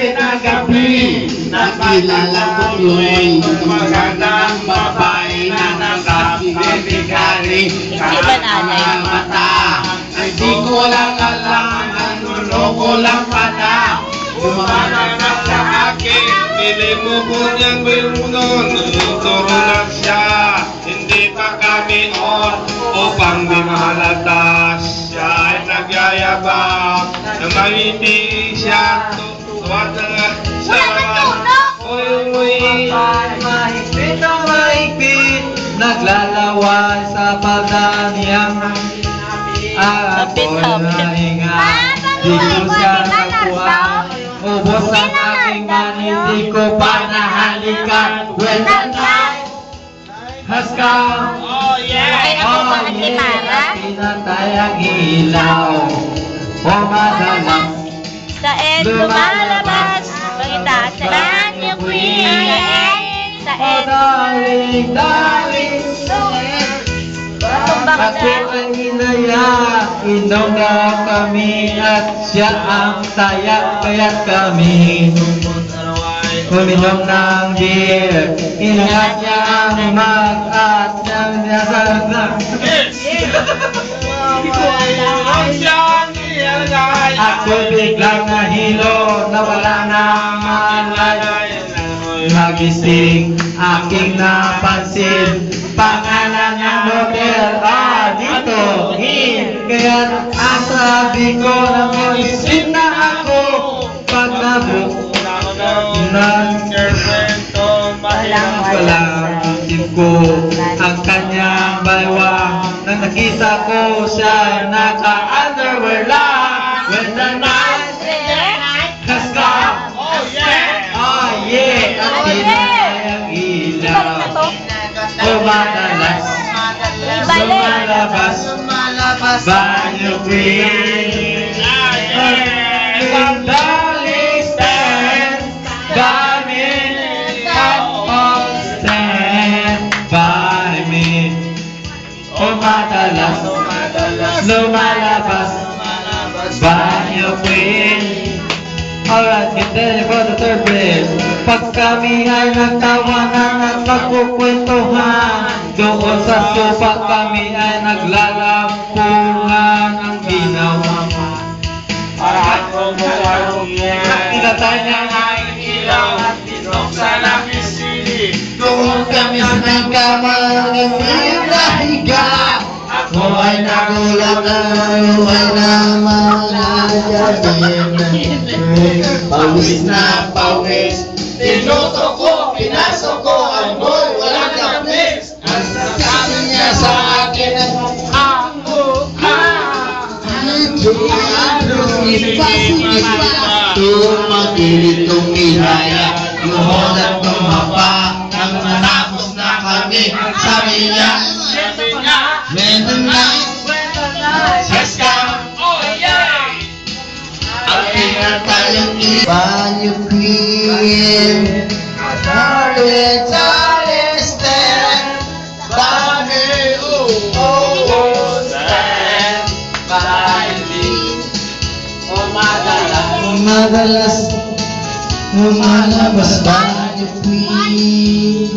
Kahit na gabi, nakilala ko tuloy magandang babae na nakabibigari kahit mga mata. Hindi ko lang alam, nuloko lang pala. Umanap sa akin, pili mo po niyang bilunon. Nuturo na siya, hindi pa kami on upang di mahalata. Siya ay nagyayabang na mamiti siya. Tuwad na sa uy. Mahigpit na mahigpit, naglalaway sa palda niyang ako'y nahinga. Di ko siya nakuha, ubos ang aking man, hindi ko pa nahalikan. When the night has come, pinatay ang ilaw. O madalas, Sa end lumalabas, pakita sa Banyo Queen. Sa o end, darling, darling, tumbang ako ay inaya, inom na kami at siya ang taya, kaya't kami uminom ng beer. Ingat niya ang mag-at niyang nasagnak. Ako biglang nahilo, nawala ng malay. Magising, aking napansin, pangalan ng hotel, dito, kaya ang sabi ko, nag-isip na ako, pag nabuk ng walang isip ko, ang kanyang baywang, nang nakita ko siya, naka-underwear lang. When the night has come, at pinatay ang ilaw. O madalas, lumalabas, Banyo Queen. Ang darling stand by me, stand by me. O madalas, lumalabas, Banyo Queen. Alright, get ready for the third verse. Pag kami ay nagtawanan at nagkukwentuhan, doon sa sofa kami ay naglalampungan ang ginawa. Pinatay niya ang ilaw at binuksan ang isili. Doon kami sa nagkamang nahiga. Ako ay nagulat ay naman pawis na pawis. Tinuto ko, pinasok ko, amoy, walang kapis. Ang sabi niya sa akin, tumakilit tumihaya, luhod at tumapa. Nang natapos na kami, sabi niya, when the night has come, ang pinatay ang Banyo Queen. Darling, darling, stand by me. Stand by me. Madalas, lumalabas Banyo Queen.